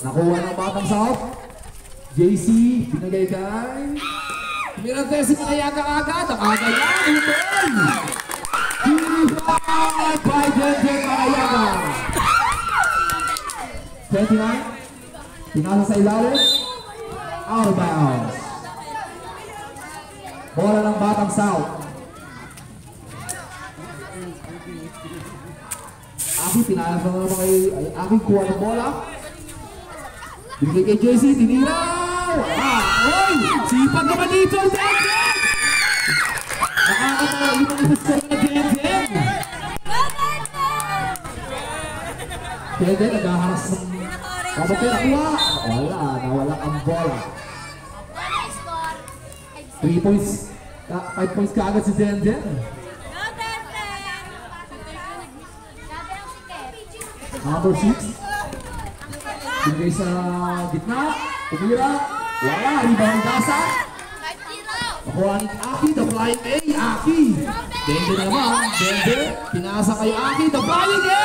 Nakuha ng Batang South. JC, binigay kay Mirante si Manayaga agad. Ang agad yan, Utoy! Purified by Jenjen Manayaga. 29. Pinasa sa ilalim. Out of bounds. Bola ng Batang South. Aki, pinasa na naman kay Aki, kuha ng bola. Binigay kay JC, tiniraw! Oy! Sipag naman dito, Jenjen! Nakakatawa, limang ipasar na Jenjen! Jenjen, naghaharas ng kapatid, nakuha! Wala, nawala ang bola. 3 points, 5 points kaagad si Jenjen. Number 6. Binigay sa gitna, tumira, wala, rebound Dasa. Nakuha ni Aki, the flying A, Aki. Dende na naman, Dende, pinasa kay Aki, the flying A!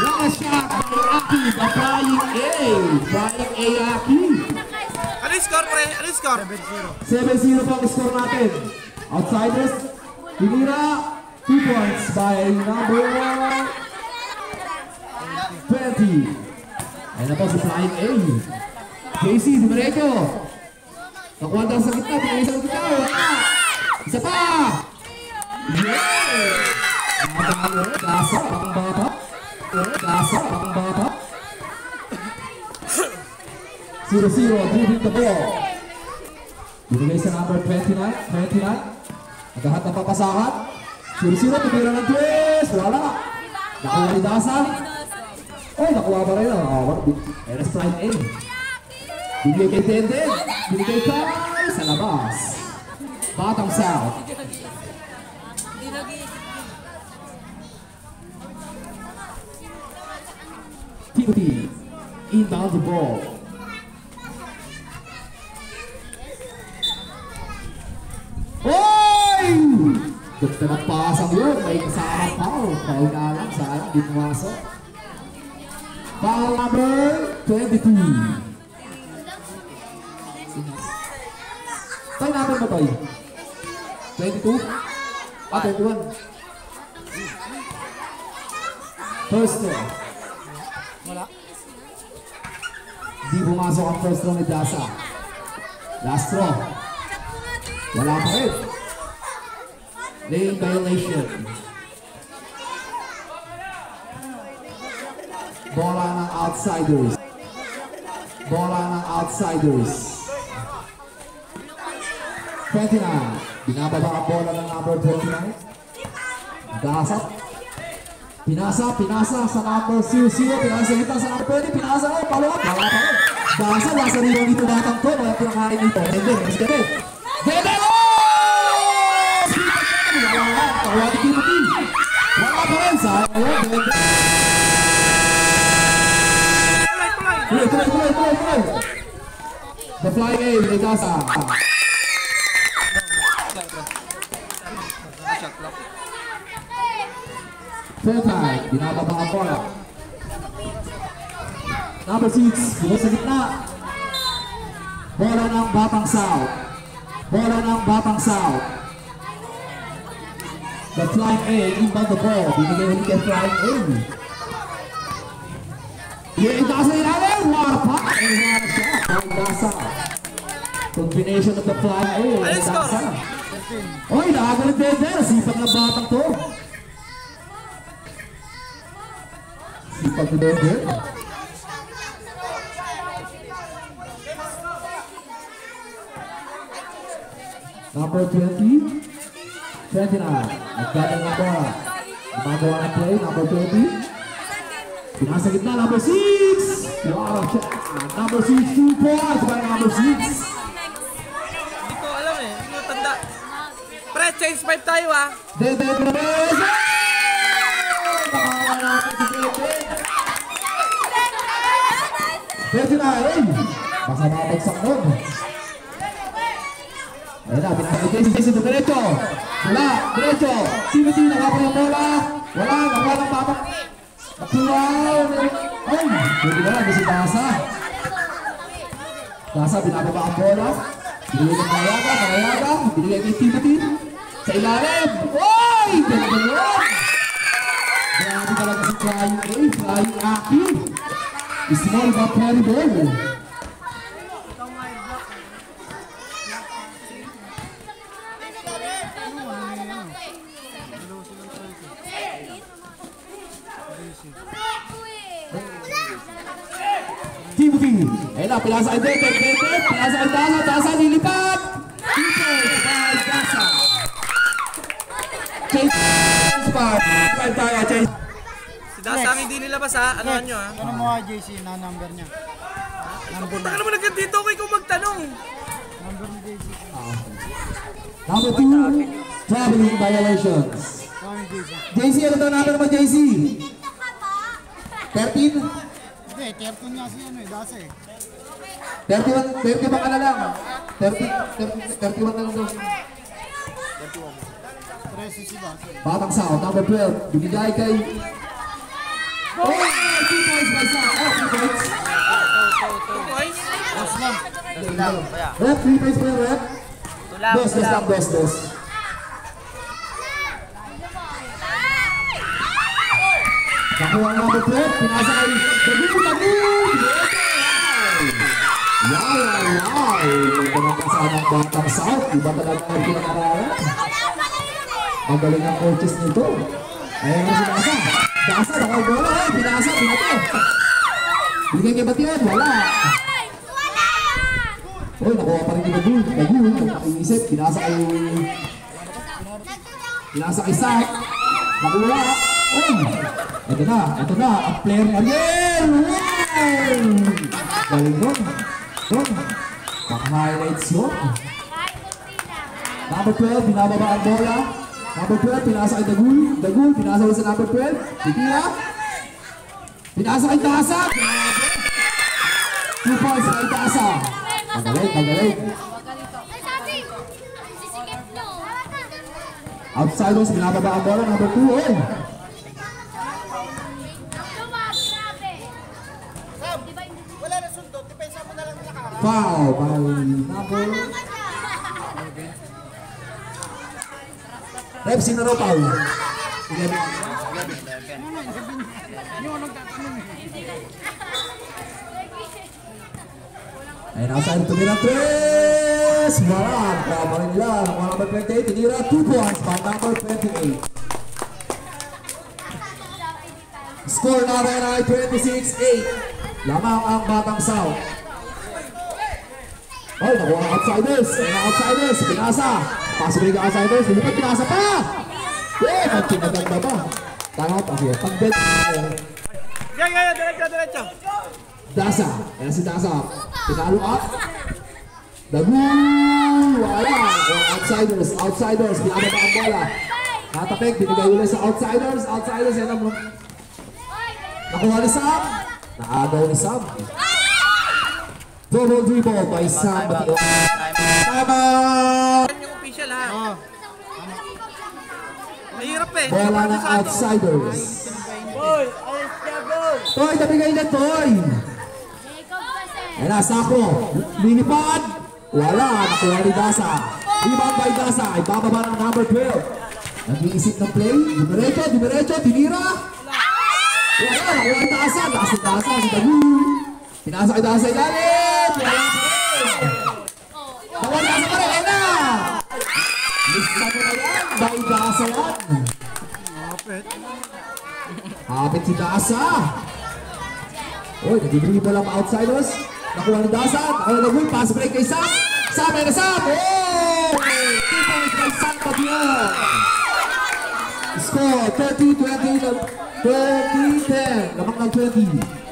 What a shot by Aki, the flying A. Flying A, Aki. Ano yung score, pre? Ano yung score? 7-0 pa ang score natin. Outsiders, tinira, 2 points by number 20. Ayan na po si Flying A. Casey, Dumareco. Nakuha daw sa gitna, pinagay sa gitna. Isa pa! Yeah! Gasa, pakang bata. Gasa, pakang bata. 0-0, dribbling the ball. Binigay sa number 29. Naghahat ng papasahan. 0-0, tumira ng twist. Wala. Nakuha ni Dasa. Oh, nakuha pa rin. Eres Prime A. Binigay kay Tenden. Binigay kay sa labas. Batang South. Timothy. Inbound the ball. Oy! Ganda ng pasang yun. May kasama foul. Foul na lang. Sayang, di pumasok. Foul number 22. Tayo natin ba tayo? 22? 21. First row. Wala. Di pumasok ang first row ni Dasa. Last row. Wala pa rin. Lane violation. Bola ng outsiders. Bola ng outsiders. 29. Binababa ang bola ng number 29. Dasat. Pinasa sa number 00. Pinasa kita sa number 20. Pinasa ko. Follow up. Wala pa rin. Dasat. Nasa rin dito batang to. Wala pinakain nito. Dede. Dede. Wala pa rin. Sayang. Dede. Tuloy. The flying A, may Dasa. Fair time, binababa ang bola. Number 6, bukas sa gitna. Bola ng Batang South. Bola ng Batang South. The flying A, inbound the ball. Binigay ulit kay flying A. Yung Dasa ilalim, warpa. And one shot from Dasa. Combination of the flying A and Dasa. Oy, nakagalit din din. Sipag ng batang to. Sipag din din. Number 20. 29. Nagdating ng bola. Gumagawa ng play. Number 20. Pinasa gitna, number 6! Wow, number 6, 2 points by number 6. Hindi ko alam eh, hindi ko tanda. Pre, change 5 tayo ah. Dede Perez! Nakawa natin si Dede. 39! Baka mabagsak nun. Ayun na, pinakagay si Jason Diretso. Wala, Diretso. Timothy, nakapa yung bola. Wala, nakuha ng babak. Nakuha. Ay, Oy! Pwede na lang si Dasa. Dasa, binababa ang bola. Binigay ng Mayaga. Binigay kay Timothy. Sa ilalim. Oy! Ganda yun! Grabe talaga si Flying Aki. Small but very ball. Timothy. Ayun na, pilasa kay Dete. Pilasa kay Dasa. Dasa lilipat. Defense by Dasa. Chase. Chase. Si Dasa ang hindi nilabas ha. Anohan nyo ha. Ano mo nga JC na number niya? Punta ka naman agad dito kay kung magtanong. Number ni JC. Number 2, traveling violations. Kami JC. JC, ano daw number mo, JC? 13? Hindi, 13 niya si ano eh, Dasa eh. 31 ka na lang. 31 na lang daw. 13 si Dasa eh. Batang Sao, number 12. Binigay kay... Oh! 2 points by Sao. Oh, 2 points. 2 points. Dos lang. Rep, 3 points pa yung rep. Dos. Nakuha ang number 12. Pinasa kay... Wow! Ito na kasama ng Batang Sao. Iba talaga ang pinag-aralan. Ang galing ng coaches nito. Ayan na si Dasa. Dasa, nakabola eh. Pinasa, pinato. Binigay kay Batian, wala. Uy, nakuha pa rin ni Bagul. Nakiisip, pinasa kay Sak. Nakuha. Uy, ito na. Ang player ni Ariel. Wow! Galing nun. Pang-highlights yun. Number 12, binababa ang bola. Number 12, pinasa kay Dagul, pinasa ulit sa number 12. Titira. Pinasa kay Dasa. 2 points kay Dasa. Magaling. Outsiders, binababa ang bola. Number 2, oh. Foul by number... Rep, sino raw foul? 11. Ayun, outside tumira 3! Maran, kama rin nila. Nakuha number 28, tinira 2 points by number 28. Score natin ay 26-8. Lamang ang Batang Sao. Ay, nakuha ang outsiders. Outsiders, pinasa. Pasibay ka outsiders, hindi pa pinasa pa. Eh, magkinaganda ba? Tama pa siya. Pag-bet. Diretso. Dasa. Ayan si Dasa. Pinalo up. Dagul. Wala. Outsiders. Pinababa ang bola. Natapik. Binigay ulit sa outsiders. Yan ang... Nakuha ni Sam. Naagaw ni Sam. Double dribble by Sam. Tama! Yung official ha. Mahirap eh. Bola ng outsiders. Toy, nabigay na Toy. Ayan na, Sako. Linipad. Wala, nakuha ni Dasa. Rebound by Dasa. Ay bababa ng number 12. Nag-iisip ng play. Dimerecho, tinira. Wala, nakuha ni Dasa. Dasa, si Dagul. Pinasa kay Dasa ilalim. Wala pa rin. Nakuha ni Dasa pa rin. Ayan na. Lista mo na yan. By Dasa yan. Hapit si Dasa. Uy, nag-dribble ang outsiders. Nakuha ni Dasa. Nakuha na Dagul. Pass break kay Sam. Sam, ay na Sam. Oh! 2 points kay Sam Pabian. Score 30-10. Lamang ng 20.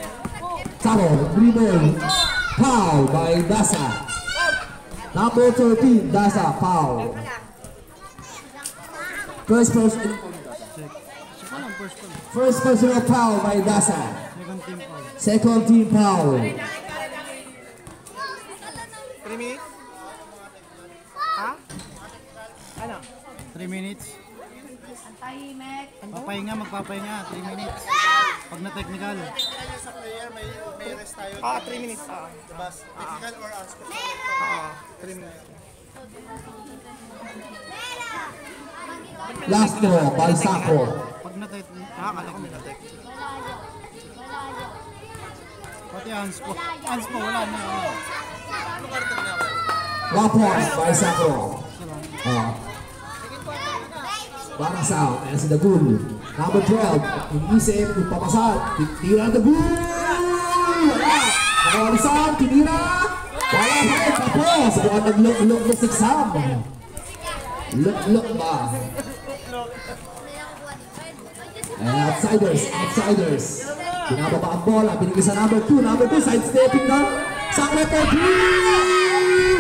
Sabo, dribble. Foul by Dasa. Number 13, Dasa, foul. First personal foul by Dasa. Second team foul. 3 minutes? Ha? Ano? 3 minutes. Magpapahinga, 3 minutes. Pag na-technical. Sa player, may rest tayo. 3 minutes. Diba? Technical or unspecific? 3 minutes. Last throw by Sako. Pag na-technical, akala ko may na-technical. Pati hands po. Hands po, wala na. One point by Sako. Parang sa out. Ayan si Dagul. Number 12. Inisip, ipapasal. Tira Dagul. Wala. Nakawalisan, tinira. Wala pa rin. Tapos. Bukan nag-look na 6-sam. Look ba? And outsiders. Pinababa ang bola. Binigay sa number 2. Number 2, sidestepping na. Sangre po.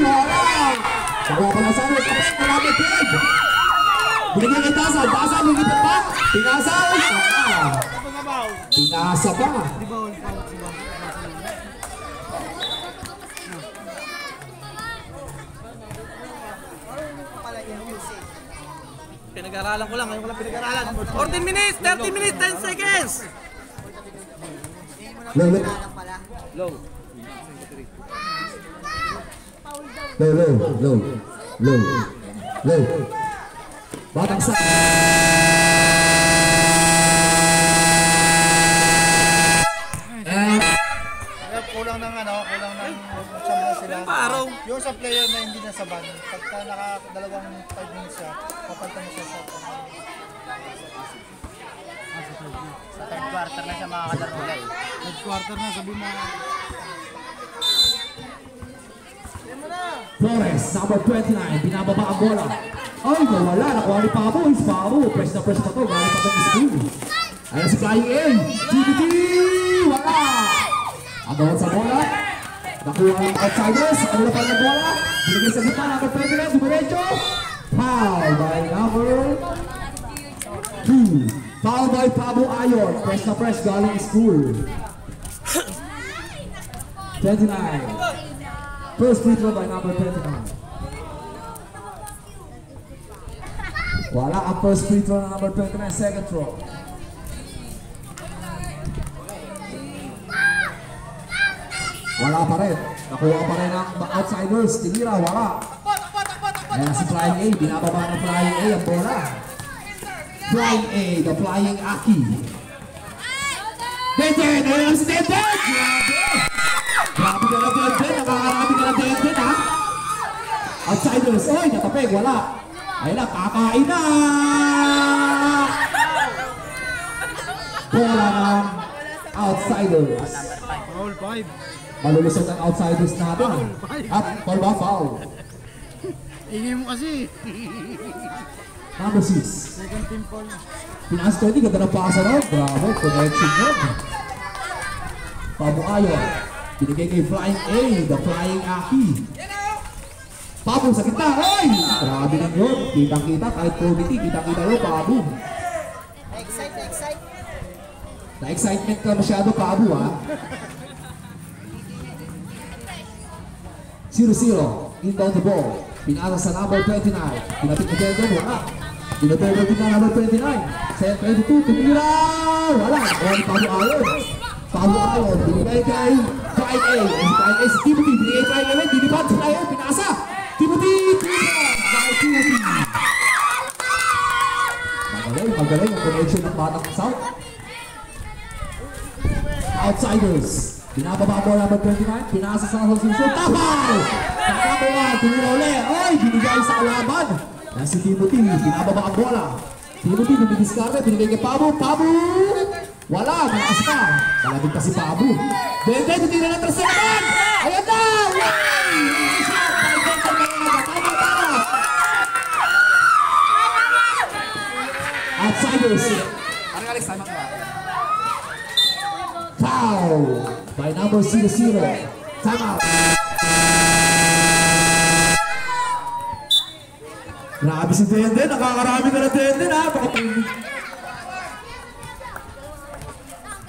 Wala. Nakuha pa na Sangre. Kapit na number 12. Binigay kay Tasal. Tasal, lumipit pa. Pinasal. Pinasa pa. Pinag-aralan ko lang. Ngayon ko lang pinag-aralan. 14 minutes, 30 minutes, 10 seconds. Low. Batang sa. Kulang ng champion sila. Araw. Yung sa player na hindi nasaban, pagka nakadalawang 5 minutes siya, papalitan mo siya sa Third quarter na siya makakalaro ulit. third quarter na, sabi mo. Flores, number 29, binababa ang bola. Ay, nawala, nakuha ni Pabo. Press na press pa to, galing pa to ni school. Ayan si Flying A. TBT, wala. Agawad sa bola. Nakuha ng outsiders. Ano na pa ng bola? Binigay sa gitna, number 29, dumiretso. Foul by number 2. Foul by Pabo Ayon. Press na press, galing school. 29. First free throw by number 29. Wala ang first free throw na number 29, second throw. Wala pa rin. Nakuha pa rin ang outsiders. Tinira, wala. Ayan si Flying A. Binababa ng Flying A ang bola. Flying A, the Flying Aki. Denden! Ayan si Denden! Grabe ka na Denden. Nakakarami ka na Denden, ha? Outsiders. Oy, natapig. Wala. Ayun na, kakain na! Bola ng outsiders. Foul 5. Malulusog ang outsiders natin. At foul ba? Foul. Ingay mo kasi. Number 6. Second team foul. Pinas 20, ganda ng pasa na. Bravo, connection mo. Pabo Ayon. Binigay kay Flying A, the Flying Aki. Pabo sa kita. Oy! Grabe lang yun. Kitang-kita, kahit committee, kitang-kita yun, Pabo. Na-excitement ka masyado, Pabo, ha? 0-0. Inbound the ball. Pinasa sa number 29. Pinapit na Dendon, wala. Pinapit na number 29. Set 22, tumira! Wala. Wala ni Pabo Ayon. Pabo Ayon, binigay kay Flying A. Flying A si Timothy. Binigay Flying A. Dinipan si Flying A. Pinasa. Timothy! Kay Timothy. Magaling ang connection ng Batang South. Outsiders. Binababa mo number 29, pinasa sa susunod, tapal! Nakakuha, tumira ulit, ay, binigay sa kalaban. Yan si Timothy, binababa ang bola. Timothy, bumidiscarte, binigay kay Pabo, wala, malakas pa. Kalabig pa si Pabo. Dende, tutira ng tersa naman! Ayan na! Outsiders. Parang Alex, tama ka. Foul by number 0-0. Time out. Grabe si Denden. Nakakarami ka na Denden, ha?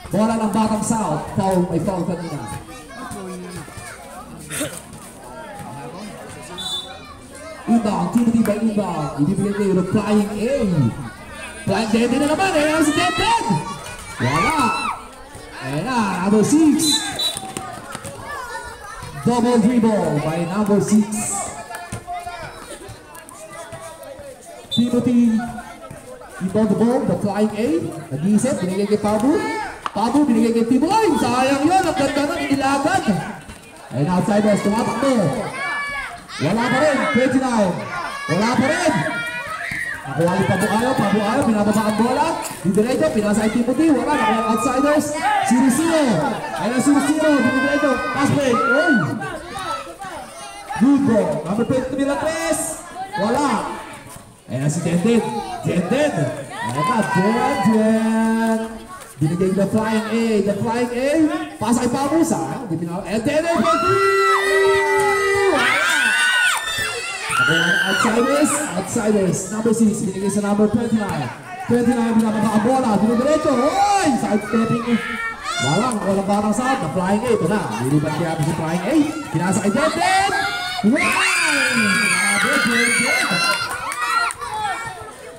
Bola ng Batang South. Foul, may foul kanina. Inbound, Timothy by inbound. Ibibigay kayo ng Flying A. Flying Denden na naman, eh. Si Denden. Wala. And number 6. Double dribble by number 6. Timothy inbound the ball, the flying A. Nag-iisip, binigay kay Pabu. Pabu, binigay kay Tiboy. Sayang yun, ang ganda na, inilagan. And outsiders, tumatakbo. Wala pa rin, 29. Wala pa rin. Nakuha ni Pabu Ayaw, pinababa ang bola. Didiretso, pinasa kay Timothy. Wala, nakuha ang outsiders. 0-0. Ayan ang 0-0, didiretso, pass break. Oy! Good ball. Number 20 to Mila 3. Wala. Ayan si Denden. Ayan na, Denden. Binigay the flying A. The flying A. Pasa kay Pamusa. And Denden for 3. Ayan, outsiders. Number 6. Binigay sa number 29. 29, binababa ang bola. Dinudiretso. Oy! Side stepping. Walang barang saan. The flying A. Ito na. Lilipan kaya si flying A. Pinasa kay Denden. Wow!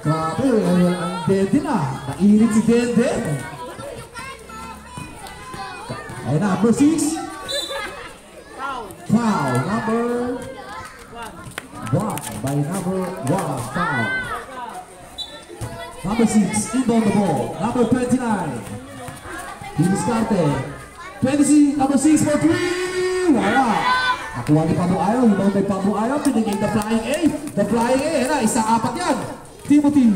Grabe, ang Denden ah. Nailit si Denden. Ayun na, number 6. Foul, number 1 by number 1. Foul. Number 6, inbound the ball. Number 29. Diniscarte. 26, number 6 for 3. Wala. Nakuha ni Pabu Ayaw. Inbound by Pabu Ayaw. Pinigay the flying A. The flying A. Ayun na, isa-apat yan. Timothy.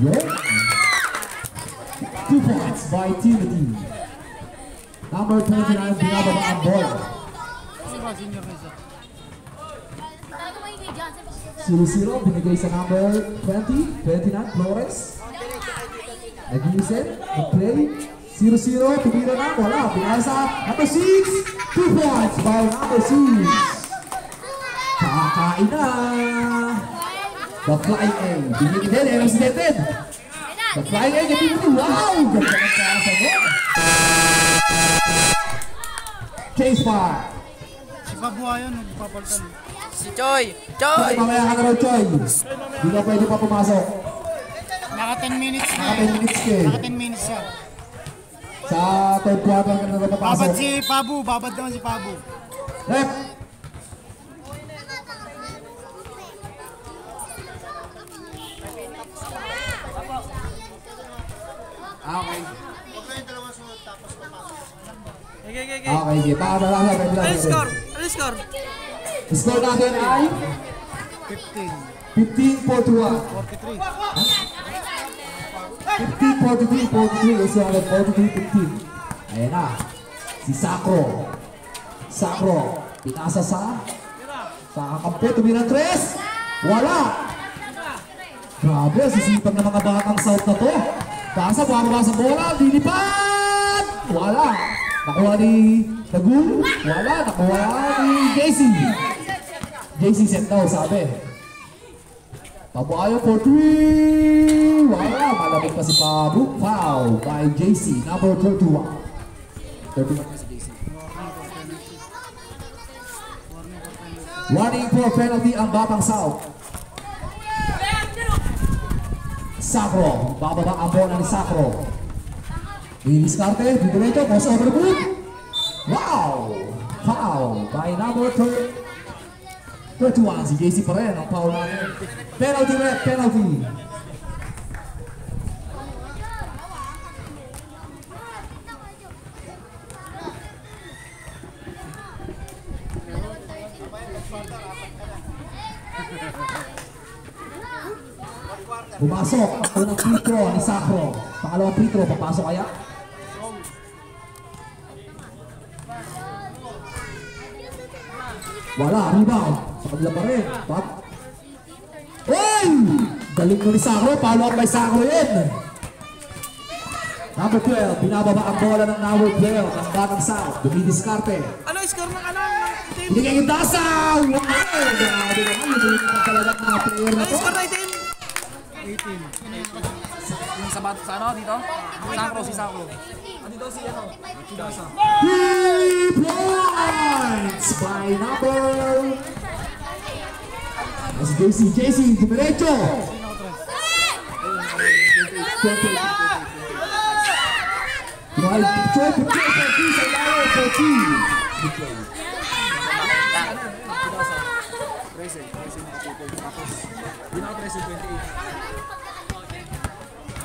Yun. 2 points by Timothy. Number 29, binababa ang bola. 0-0, binigay sa number 20, 29, Flores. Nag-iisip, nag-play. 0-0, tumira na, wala. Pinasa, number 6, 2 points by number 6. Kakain na. The flying A. Binigay din, ayun si Denden. The flying A, gating mo. Wow! Ganda ng kasa mo. Chase fire. Si Pabu Ayaw, nagpapalitan. Si Choy! Choy, mamaya ka na rin, Choy. Hindi ka pwede pa pumasok. Naka 10 minutes na. Naka 10 minutes ka eh. Naka 10 minutes siya. Sa third quarter ka na rin papasok. Babad si Pabu, babad naman si Pabu. Rep! Okay. Okay, sige. Pakatala. Ano score? Ano score? Score natin ay 15. 15-41. 43. 15-43. Is 43-15. Ayan na. Si Sacro. Pinasa sa kakampi. Tumira 3. Wala. Grabe, sisipag ng mga batang South na to. Pasa, bumaba sa bola. Lilipad. Wala. Nakuha ni Tagul. Wala. Nakuha ni JC. JC set daw, sabi. Pabu Ayaw for 3. Wala. Malamig pa si Pabu. Foul by JC. Number 31. 31 pa si JC. Warning for penalty ang Batang South. Sacro. Bababa ang bola ni Sacro. Diniscarte. Didiretso. Cross over the boot. Wow! Foul by number 31. Si JC pa rin ang foul natin. Penalty rep. Penalty. Pumasok ang unang free throw ni Sacro. Pangalawang free throw, papasok kaya? Wala, rebound. Sa kabila pa rin. Oy! Galing mo ni Sacro, follow up by Sacro yun. Number 12, binababa ang bola ng number 12 ng Batang South. Dumidiskarte. Ano score ng team? Binigay yung tasa! Wow! Grabe naman, yung talagang mga player na Ano to. score ng team? 18. Yung sa ano dito? Si Sacro. Dito si ano? Chidasa. 3 points by number... As JC, Dimerecho. 28. Kinuha yung Choy, Choy, sa ilalim, 14.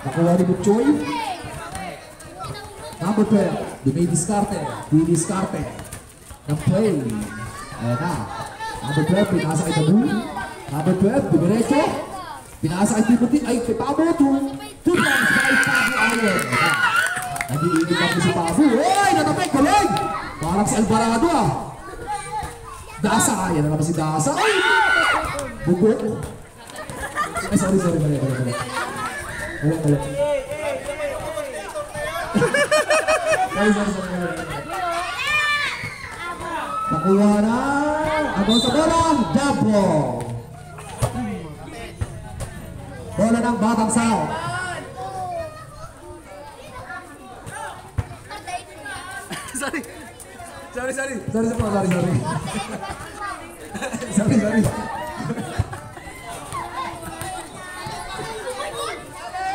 Nakuha ni Butchoy. Number 12, di may diskarte. Di diskarte. Ng play. Ayan na. Number 12, pinasa kay Tabu. Number 12, dumiretso. Pinasa kay Timothy. Ay, kay Pabo. Two times by Pabo Allen. Nag-iigit ako si Pabo. Uy, natapik. Galing. Parang si Alvarado ah. Dasa. Yan na naman si Dasa. Ay! Bugok. Ay, sorry. Balik. Sorry. Nakuha na. Abang sa bola. Double. Bola ng Batang South. Sorry.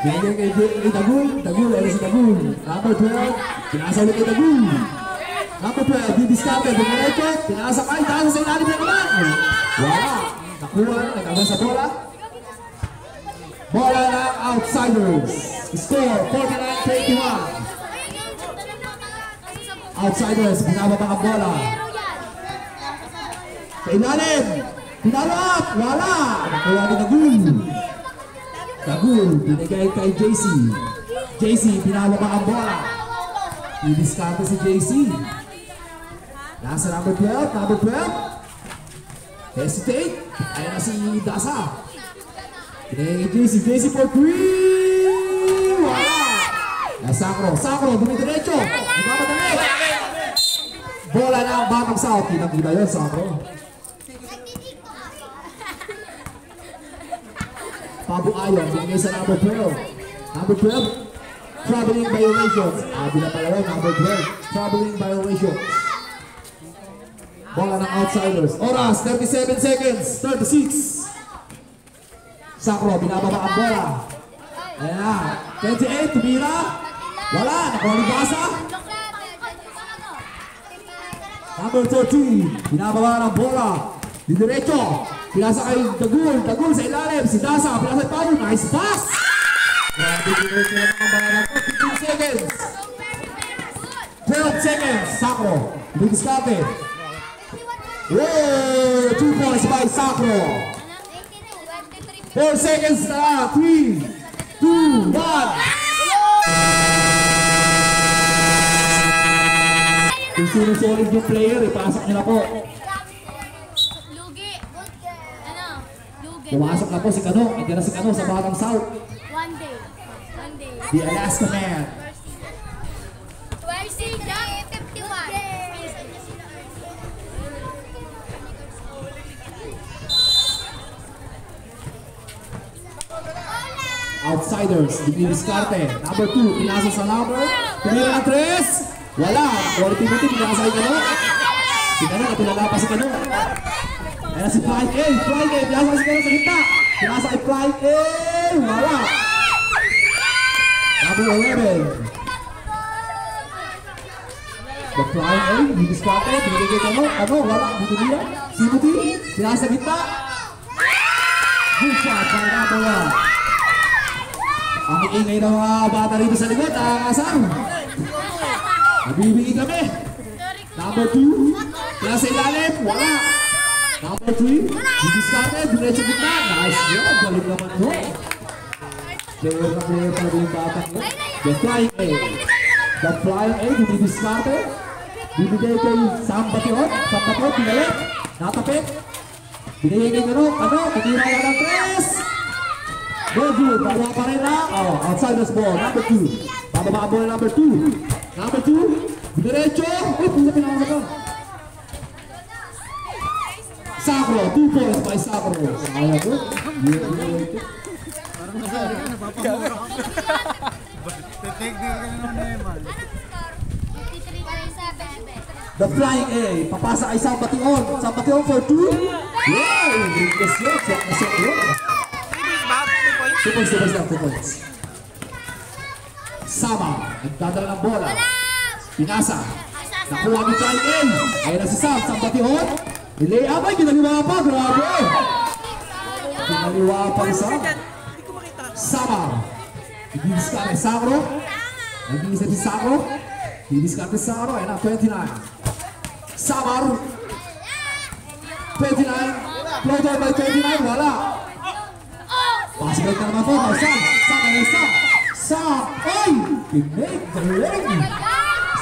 Binigay kay Tagul. Ayun si Tagul. Number 12. Pinasa ulit kay Tagul. Number 12. Didiskarte. Dumiretso. Pinasa kay. Taas sa ilalim na naman. Wala. Nakuha na. Nagkagan sa bola. Bola ng Outsiders. Score 49-21. Outsiders. Binababa ang bola. Sa ilalim. Pinalap. Wala. Nakuha ni Tagul. Binigay kay JC. JC, pinalaba ang bola. Didiskarte si JC. Nasa number 12. Hesitate. Ayan na si Dasa. Binigay kay JC for 3. Wala. Sakro, dumidiretso. Ibamadali. Bola ng Batang South. Kinakita yun, Sakro. Pabo Ayon, binigay sa number 12. Number 12, traveling violations. Bila pala yun, number 12, traveling violations. Bola ng Outsiders. Oras, 37 seconds, 36. Sakro, binababa ang bola. Ayan na, 28, tumira. Wala, nakuha ni Basa. Number 13, binababa ng bola. Didiretso. Pinasa kay Tagul sa ilalim. Si Dasa, pinasa kay Pablo. Nice pass! Grabe, diretso na mga bala ko. 15 seconds. 12 seconds. Sakro. Didiskarte. Whoa! 2 points by Sakro. 4 seconds na. 3, 2, 1. Kung sinusolid yung player, ipasok niyo na po. Pumasok na po si Kano. Nandiyan na si Kano sa Batang South. One day. The Alaska Man. 51. Outsiders. Didiskarte. Number 2. Pinasa sa number. Tumira ng 3. Wala. Quality buti. Pinasa kay Kano. Si Kano. Natulala pa si Kano. Ayan si Flying A. Pinasa si Kano sa gitna. Pinasa kay Flying A. Wala. Number 11. The Flying A. Didiskarte. Pinigay kay Kano. Wala. Buti niya. Si Buti. Pinasa sa gitna. Good shot by number 1. Ang ingay ng mga bata rito sa likod, asang. Nabibigay kami. Number 2, kaya sa ilalim, wala. Number 3, didiskarte, diretso gitna. Nice job, galing naman mo. Player na player pa rin yung bata mo. The Flying A. The Flying A, didiskarte. Bibigay kay Sam Bation, pinalik. Natapit. Binigay kay Kano, patira lang ng 3. No good, bawa pa rin na. Outsiders ball, number 2. Bababa ang ball number 2. Number 2, diretso. Uy, pusa pinakasa ka. Sakro, 2 points by Sakro. Sayang ko. The Flying A, papasa kay Sam Bation. Sam Bation for 2. Wow, ringkes yun. Check na check yun. 2 points. Sama, nagdadala ng bola. Pinasa. Nakuha ni Flying A. Ayun na si Sam, Sam Batihon. Nilay abay, kinaliwa pa, grabe. Kinaliwa pa ni Sam. Hindi ko makita. Sama. Didiskarte Sacro. Nag-iisip si Sacro. Didiskarte Sacro. Ayun na, 29. Samar. 29. Floater by 29. Wala. Pass break na naman po. Sam. Sam. Ayun Sam. Sam. Ay! Pinake. Galing.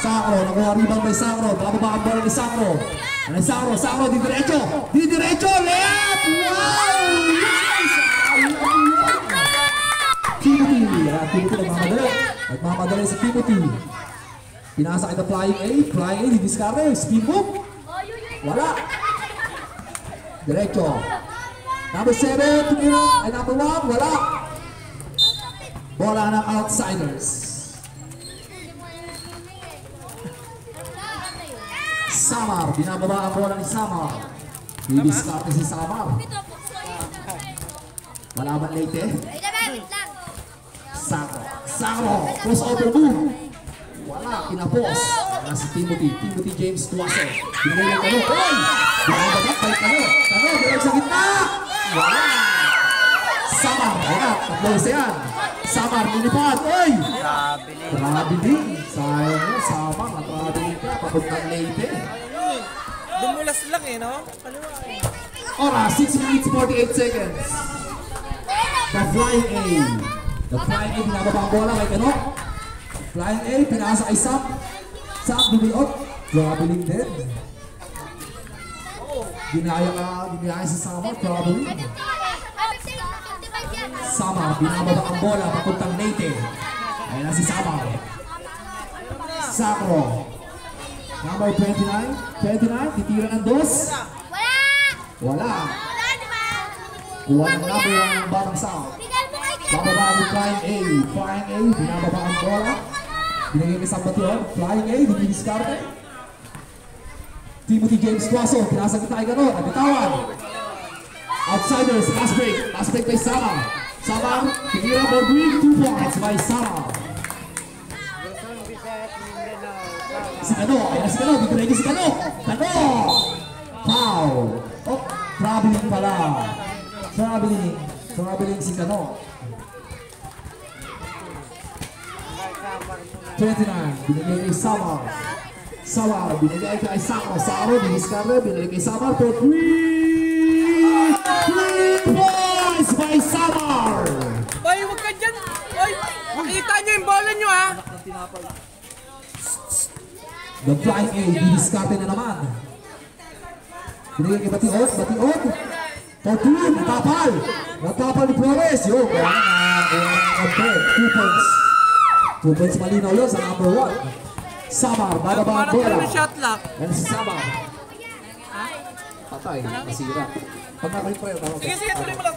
Sacro. Nakuha rebound by Sacro. Bababa ang bola ni Sacro. Ano ni Sacro? Sacro. Di diretso. Di diretso. Layup. Wow! Nice! Timothy. Timothy nagmamadali. Nagmamadali si Timothy. Pinasa kita Flying A. Flying A. Di diskarte. Spin move. Wala. Diretso. Number 7. Tumira. Ay number 1. Wala. Bola ng outsiders. Samar. Binababa ang bola ni Samar. Didiskarte si Samar. Wala ba late eh? Sacro. Sacro. Crossover move. Wala. Kinapos. Wala si Timothy. Timothy James Tuaso. Binigay ng Kano. Oy! Binababa kay Kano. Kano. Binigay sa gitna. Wala. Samar. Ayan. Tatlo isa yan. Samar. Minipad. Oy! Traveling. Sayang mo. Samar. Traveling ka. Papuntang late eh. Dumulas lang eh, no? Kaliwa eh. Oras. 6 minutes 48 seconds. The Flying A. The Flying A, binababa ang bola kay Kano. Flying A, pinasa kay Sam. Sam, dumiot. Traveling din. Ginaya si Samar, traveling. Samar, binababa ang bola, papuntang Leyte. Ayan na si Samar. Sacro. Number 29. 29, titira ng dos. Wala. Kuha ng number 1 ng Batang South. Bababa ang Flying A. Flying A, binababa ang bola. Binigay kay Sam Batihon. Flying A, dinidiskarte. Timothy James Tuaso, pinasa kita kay Kano. Nabitawan. Outsiders, last break. Last break by Sama. Sama, titira for 2 points by Sama. Si Kano, ayan na si Kano. Bigray si Kano. Kano! Foul. Oh, traveling pala. Traveling si Kano. 29, binigay kay Samar. Samar, binigay kay Sacro. Sacro, diniskarte, binigay kay Samar for 3 points by Samar. Oy, huwag ka dyan! Oy, makita nyo yung bola nyo ha! The Flying A, diniskarte na naman. Binigay kay Batihon. Batihon. For 2, natapal. Natapal ni Flores. Yo, kaya na 2 points. 2 points malinaw yun sa number 1. Samar, bababa ang bola. Parang may shot lock. Yan si Samar. Patay, nasira. Pag nakalit-prayer, tawag. Sige, sige, tuloy mo lang.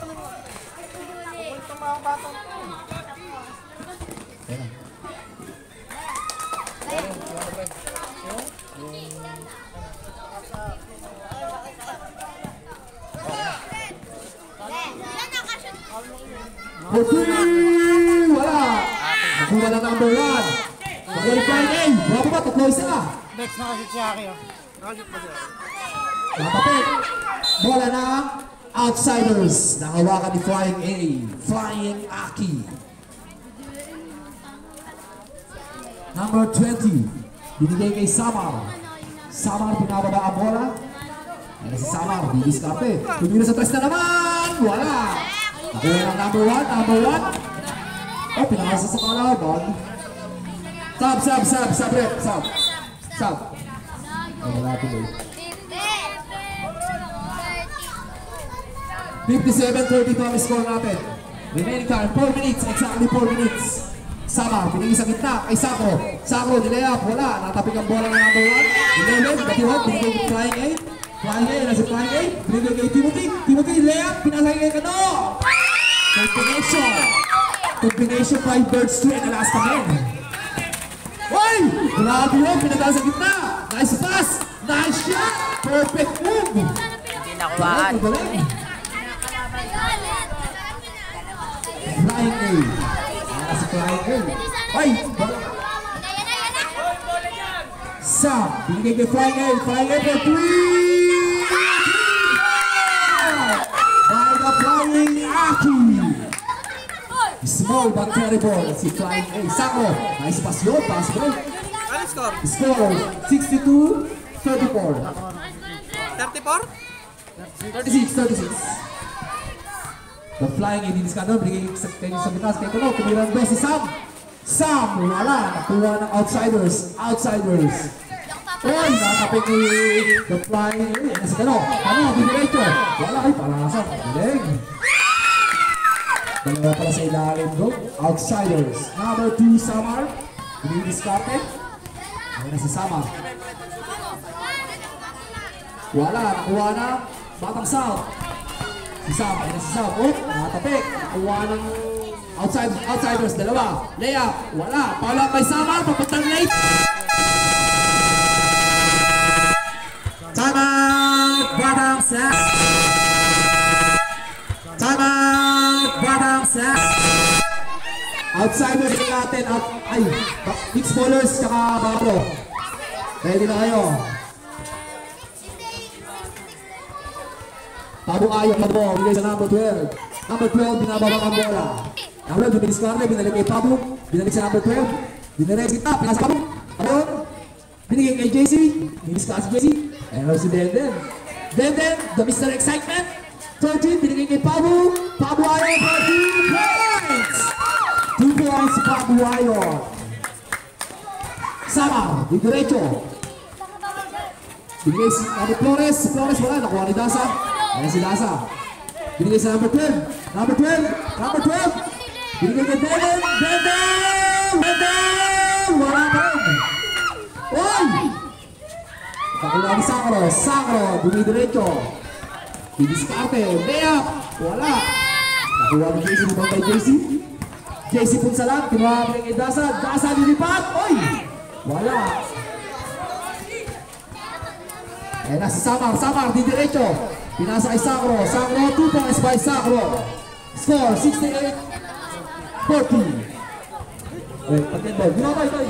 For 3! Wala! Nakuha na number 1. Magaling Flying A. Bravo ba? Tatlo isa. Next na kasi si Aki. Nakapit. Bola ng outsiders. Nangawakan ni Flying A. Flying Aki. Number 20. Binigay kay Samar. Samar, pinababa ang bola. Ayan si Samar. Didiskarte. Tumira sa test na naman. Wala. Nakuha ng number 1. Number 1. Oh, pinakasa sa kalaban. Sub. Wala tuloy. 57-32 ang score natin. Remaining time, 4 minutes. Exactly 4 minutes. Samar, pinigil sa gitna. Kay Sacro. Sacro, nilayap. Wala. Natapik ang bola ng number 1. 11, Batihon. Binigay kay Flying A. Flying A, nasa Flying A. Binigay kay Timothy. Timothy, layap. Pinasay kay Kano. Combination 5 birds to and last again. Oy! Grabe yun. Pinadala sa gitna. Nice pass. Nice shot. Perfect move. Hindi nakuhaan. Flying A. Nasa flying A. Ay! Sam, binigay kay flying A. Flying A for 3! By the flying Aki! Small but terrible si flying A. Sako, nice pass yun, pass break. Ano score? Score, 62-34. 34? 36. The flying in this kanon, bigay sa bitas kay Kuno, kumirang ba si Sam? Sam, wala, nakuha ng outsiders. Oy, nakapit ni the flying in, si Kuno, ano, didiretso, wala, ay, palasan, galing. Dalawa pala sa ilalim doon, outsiders. Number 2, Samar, binidiskarte. Ayun na si Samar. Wala, nakuha na, Batang South. Si Sam, ayun na si Sam. Oh, nakatapik. Nakuha ng outsiders, dalawa. Layup, wala. Paula kay Samar, papuntang late. Time out, Batang South. Time out, Batang South. Outsiders natin, ay, mixed ballers, tsaka Babro. Ready na kayo. Pabong Ayong Pabong, bigay sa number 12. Number 12, binababang ang bola. Number 12, binidiskarte, binalik kay Pabong. Binalik sa number 12. Binalik kita, pinasa Pabong. Pabong, binigay kay JC. Binidiskarte si JC. Ayun si Denden. Denden, the Mr. Excitement. 13, binigay kay Pabong. Pabong Ayong for 2 points. 2 points, Pabong Ayong. Sama, di diretso. Binigay si Flores. Si Flores wala, nakuha ni Dasa. Ayan si Dasa. Binigay sa number 12. Number 12. Binigay kay Denden. Wala pa rin. Oy! Nakuha ni Sangro. Dumidiretso. Biniskarte. Layup. Wala. Nakuha ni JC. Ibang kay JC. JC Punsalan. Kinuha kay Dasa. Dasa lilipat. Oy! Wala. Ayan na si Samar. Didiretso. Pinasa kay Sangro, 2 points by Sangro. Score, 68-40. Wait, pag-inball. Ginawa para may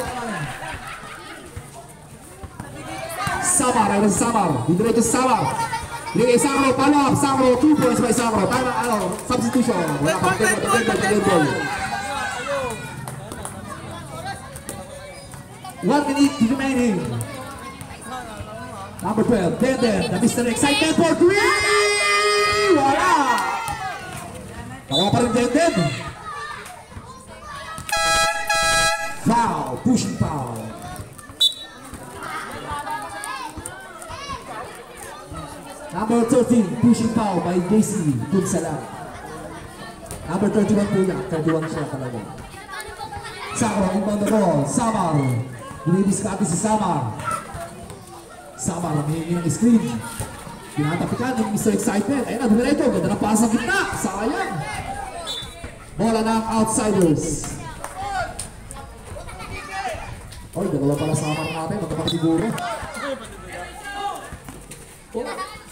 kamalan. Samar, ayun si Samar. Didiretso si Samar. Binigay Sangro, follow up. Sangro, 2 points by Sangro. Substitution. Wala pa pag-inball. 1 minute remaining. Number 12, Denden, the Mr. Excitement for 3! Wala! Nakuha pa rin Denden. Foul, pushing foul. Number 13, pushing foul by JC Punsalan. Number 31 po yan, 31 siya talaga. Samar, inbound the ball, Samar. Binidiskarte si Samar. Samar, humihingi ng screen. Pinatapikan ng Mr. Excitement. Ayun na, dumiretso. Ganda ng pasa gitna. Sayang. Bola ng outsiders. Oy, dalawa pala Samar natin. Magkapag siguro.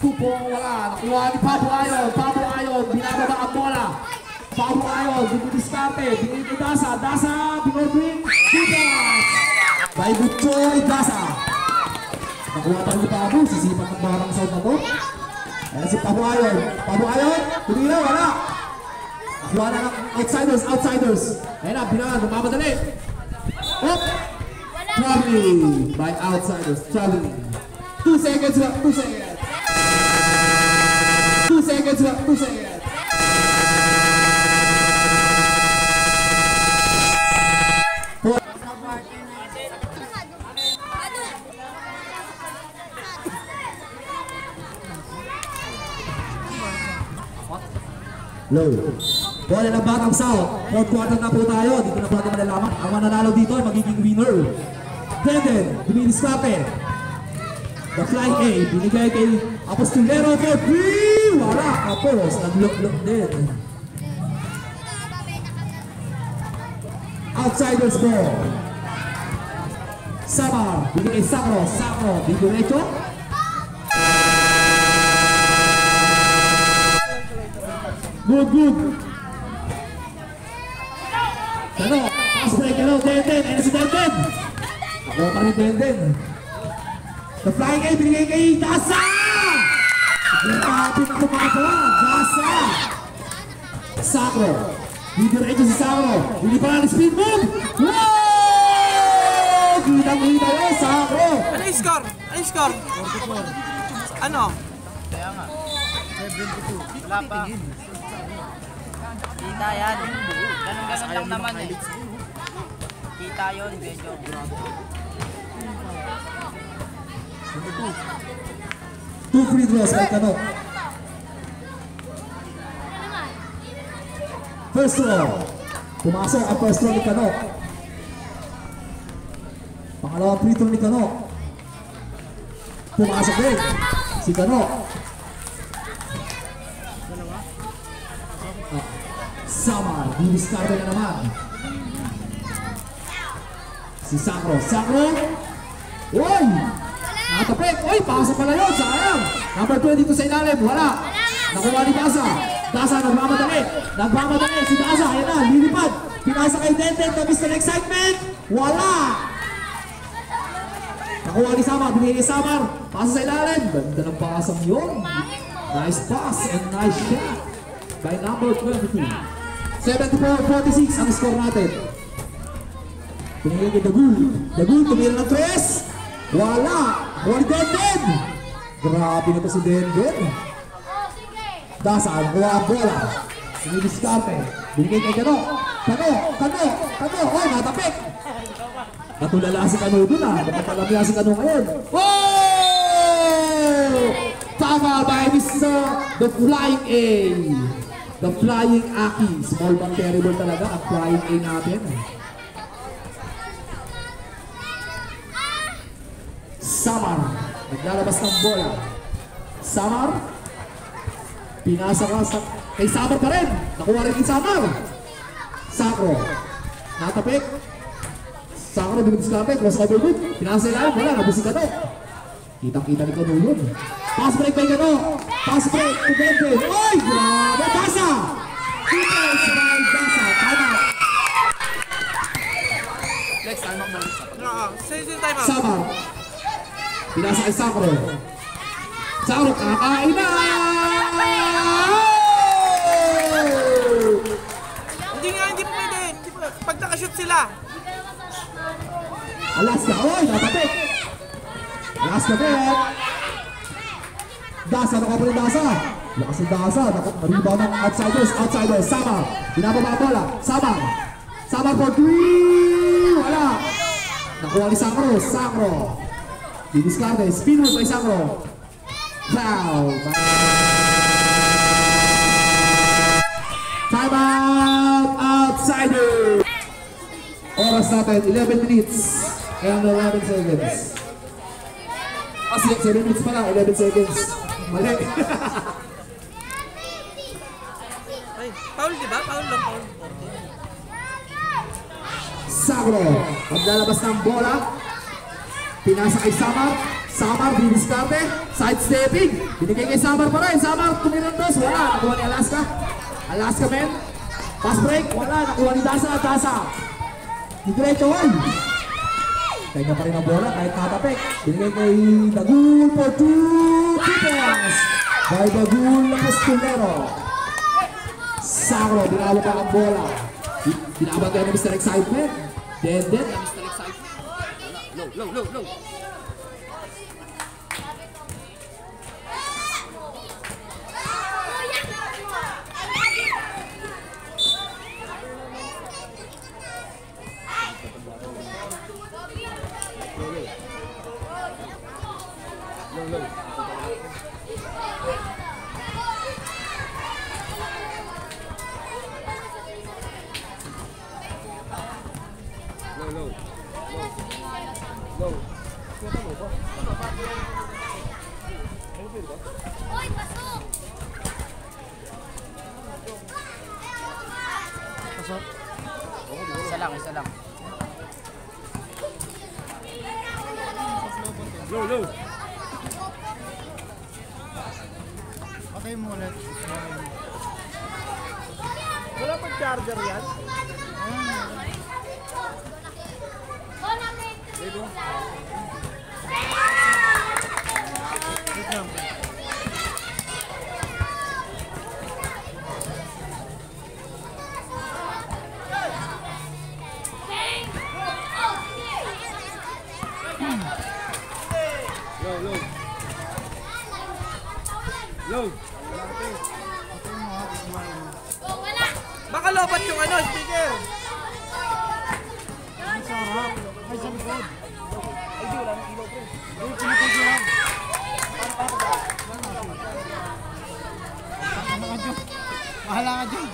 Kupo, wala. Nakuha ni Pablo Ayon. Binababa ang bola. Pablo Ayon, diskarte. Binigay ni Dasa. Binordwing. Dipas. By Butchoy, Dasa. Nakuha pa rin ni Pablo, sisipan ng barang sound na to. Ayan si Pablo Ayon. Tumila, wala. Nakuha na ng outsiders. Ayan na, binangan, bumamadali. Up! Traveling by outsiders, traveling. 2 seconds. 2 seconds. Low. Bola ng Batang South. 4th quarter na po tayo. Dito na po natin malalaman. Ang mananalo dito ay magiging winner. Denden, binidiskarte. The flying A, binigay kay Apostolero for 3. Wala. Apos, nag-look din. Outsiders ball. Samar, binigay Sangro, didiretso. Good. Kano, pass break, Kano, Denden, ayun si Denden. Ako pa rin Denden. The flying A, binigay kay Dasa! Grabe na kumakawa, Dasa! Sacro, didiretso si Sacro, hindi pa lang speed move! Wow! Kitang-kita yun, Sacro! Ano yung score? Ano yung score? Ano? Kaya nga. Wala pa. Kita yan. Ganun-ganun lang naman eh. Kita yun, medyo. 2 free throws kay Kano. First throw. Pumasok ang first throw ni Kano. Pangalawang free throw ni Kano. Pumasok din si Kano. Samar, diniskarga na naman. Si Sacro. Sacro! Uy! Natapik! Uy! Pasa pala yun! Sayang! Number 22 sa ilalim. Wala! Nakuha ni Dasa. Dasa nagmamadali. Nagmamadali. Si Dasa. Ayan na. Lilipad. Pinasa kay Denden. Na Mr. Excitement. Wala! Nakuha ni Samar. Binigay ni Samar. Pasa sa ilalim. Ganda ng pasang yun. Nice pass and nice shot by number 22. 74-46 ang score natin. Pinigay kay Dagul. Dagul tumira ng 3. Wala! Nakuha ni Denden. Grabe na to si Denden. Dasa, nakuha ang bola. Sinidiskarte. Binigay kay Kano. Kano! Oh, natapik! Natulala si Kano dun ah. Nakapalamya si Kano ngayon. Oh! Tama by Mr. The Flying A. The Flying Aki. Small but terrible talaga ang Flying A natin. Samar. Naglalabas ng bola. Samar. Pinasa ka sa... Kay Samar pa rin. Nakuha rin yung Samar. Sacro. Natapik. Sacro binibisklate. Crossover good. Pinasa ilalim. Wala. Nabusig ka to. Kitang-kita ni Kano yun. Pass break by Kano. Pass break to Denden. Oy! Grabe! Dasa! Defense by Dasa. Tama. Next time mo. Same time out. Samar. Pinasa kay Sacro. Sacro kakain na! Hindi pwede. Hindi pa. Pag nakashoot sila. Alaska. Oy! Natapik! Alaska Ben! Dasa, nakapal yung Dasa. Lakas yung Dasa. Rebound ng outsiders. Samar. Binababa ang bola. Samar for 3. Wala. Nakuha ni Sacro. Didiskarte. Spin move by Sacro. Foul. Time out. Outsider. Oras natin. 11 minutes. And 11 seconds. 7 minutes pa lang, 11 seconds. Mali. Ay, foul diba? Foul lang, foul. Sacro. Paglalabas ng bola. Pinasa kay Samar, didiskarte. Sidestepping. Binigay kay Samar pa rin. Samar, tumirang dos. Wala. Nakuha ni Alaska men. Pass break. Wala. Nakuha ni Dasa. Didiretso one. Kaya pa rin ang bola kahit natapik. Binigay kay Dagul for 2 points. By Dagul na Costolero. Sacro, binalo pa ang bola. Binabagay na Mr. Excitement. Denden na Mr. Excitement. Low. Hoy, pasok! Isa lang. Low. Patay mo ulit. Wala pang charger yan? Baka lobat yung ano, speaker. Bahala ka dyan.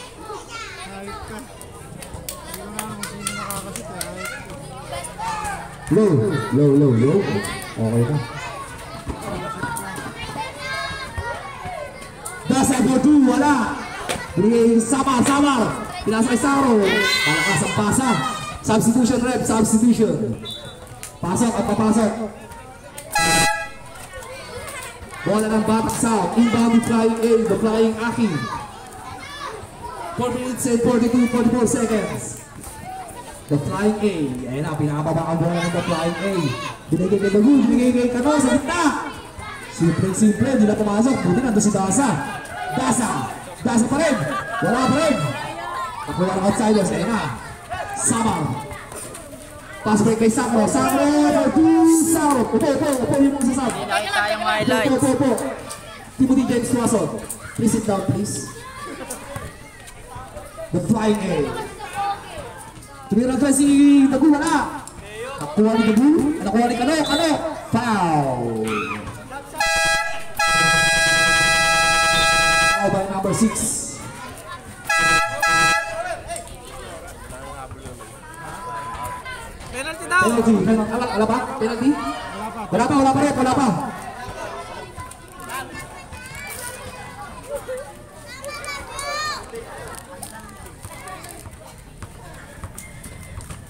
Kahit ka. Hindi ko na kung sino nakakasit. Low. Okay na. Dasa for 2, wala. Binigay Samar. Pinasa kay Saro. Malakas ang pasa. Substitution rep, substitution. Pasok at papasok. Bola ng Batak South. Inbound with flying A, the flying Aki. 4 minutes and 44 seconds. The flying A. Ayan na, pinakababa ang bola ng the flying A. Binigay kay Dagul, binigay kay Kano sa gitna. Simple, hindi na pumasok. Buti nandun si Dasa pa rin. Wala pa rin. Ako ng outsiders. Ayan na. Samar. Pass break kay Sakro. Sakro. Upo yung mga sasab. Hindi nakita yung highlights. Upo. Timothy James Tuason. Please sit down, please. The flying A. Tumira na si Dagu. Wala. Nakuha ni Dagu. Nakuha ni Kano. Foul. By number 6. Penalty daw. Penalty. Ala ba? Penalty? Wala pa.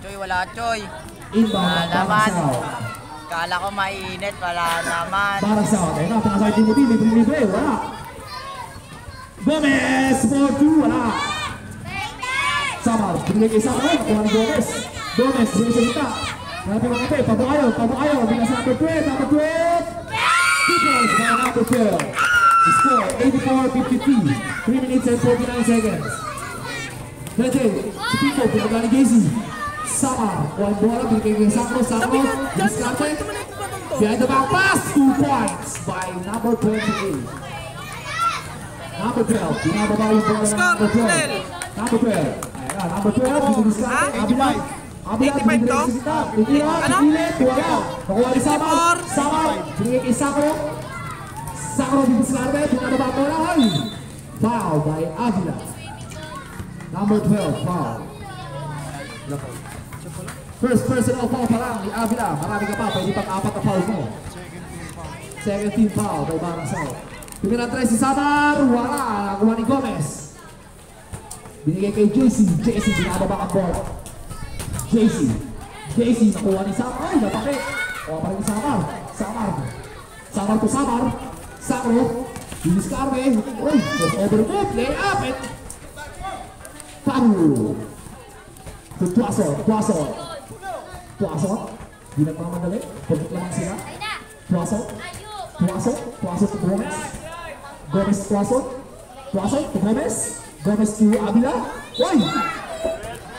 Choy, wala Choy. Inbound. Naman. Kala ko mainit, wala naman. Parang sa akin. Pinasakay Timothy. Libre. Wala. Gomez for 2. Wala. Samar. Binigay kay Samar. Nakuha ni Gomez. Binigay sa kita. Hanapin mga kape. Pabukayo. Binigay sa number 12. Two points by number 12. The score 84-53. 3 minutes and 49 seconds. Pwede. Si Pico. Pinagawa ni Gacy. Samar. Kuha bola. Binigay kay Sakro. Diskarte. Behind the back pass. 2 points by number 28. Number 12, binababa yung bola ng number 12. Number 12. Ayan na, number 12, binidiskarte. Abila, 85 to? Ano? Wala. Nakuha ni Samar. Binigay kay Sakro. Sakro binidiskarte, binababa ang bola. Ay! Foul by Avila. Number 12, foul. First personal foul pa lang ni Avila. Marami ka pa, pwede pang 4 na foul mo. Second team foul by Barang South. Tumira 3 si Samar, wala. Nakuha ni Gomez. Binigay kay JC, binababa ang ball. JC, nakuha ni Samar. Ay, napaki. Kuha pa rin ni Samar to Samar. Sakro, Diniscarme. Uy, just overmove, lay up, and foul. To Tuason. Di nagmamadali. Pagkit lamang sila. Tuason to Gomez. Tuason to Gomez. Gomez to Avila. Uy!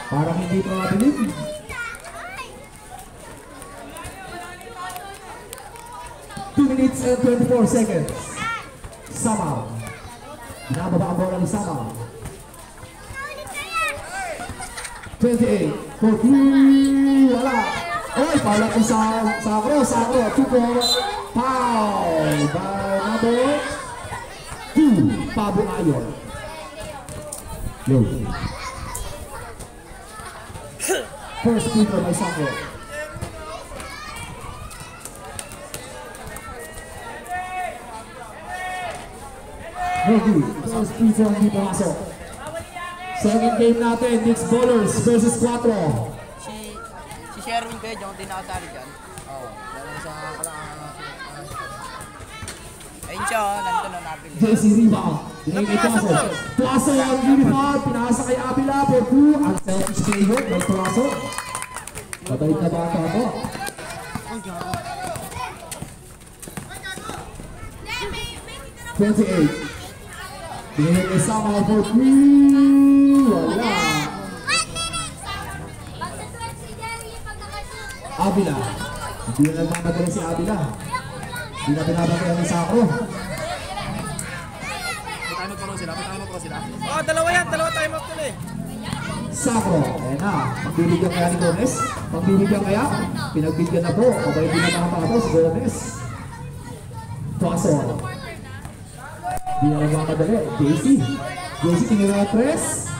Parang hindi pa mabilib. Two minutes and 24 seconds. Samar. Binababa ang bola ni Samar. 28. 42. Wala. Uy! Pala kung Sakro. 2-4. Foul by number 2, Pablo Ayon. Low. First keeper by Sakro. Ready. First keeper hindi pumasok. Second game natin, Knicks Ballers versus 4. Si Sherwin ba yung di nakasali dyan? Oo. Dahil sa Ayun siya, nandun na nabili. JC rebound. Binigay kay Tuason ang uniform. Pinasa kay Avila for 2. Ang selfish player by Tuason. Mabait na bata mo. 28. Binigay kay Sama for 3. Wala. Abila. Hindi na nagmamadali si Abila. Hindi na pinabatayan ni Sacro. Oh, dalawa yan. Dalawa time out tuloy. Sacro. Ayan na. Pagbibigyan kaya ni Gomez. Pagbibigyan kaya. Pinagbigyan na po. Mabait din na nakapapos. Gomez. Tuason. Hindi na nagmamadali. JC. JC tinira na tres.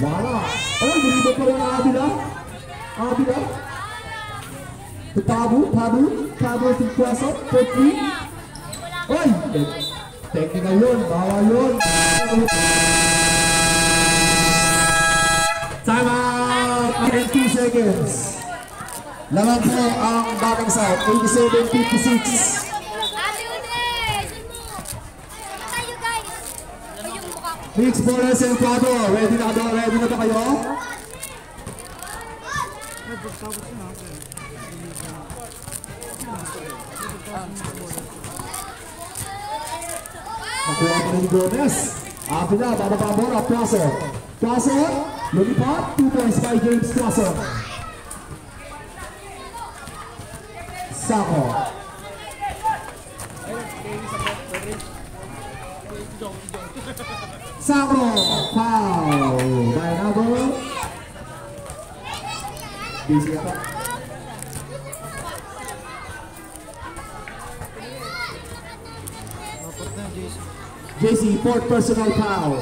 Wala. Oh, binibot pa rin ang Abila. Abila. Tabu si Tuason. 4-3. Oy! Technical yun. Bawal yun. Time out! 2 seconds. Laman po ang Batang South. 87-56. Mix ballers and Prado. Ready na ba kayo? Nakuha pa rin ni Gomez. Abila, bababa bola, Tuason. Tuason, lumipat, 2 points by James Tuason. Sacro. Sacro, foul. By number. Busy apa? JC, 4th personal foul.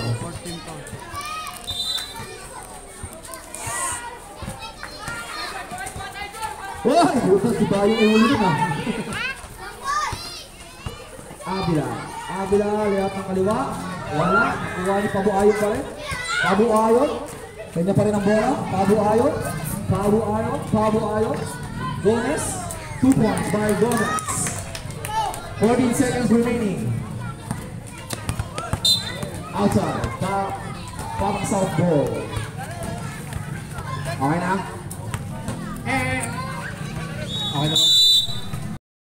Wah, bukan si Bayu yang ulit na. Abila, lihat ng kaliwa. Wala, kuha ni Pabu Ayon pa rin. Pabu Ayon, kanya pa rin ang bola. Pabu Ayon. Gomez, 2 points by Gomez. 14 seconds remaining. Outside, Batang South ball. Okay na? Okay na.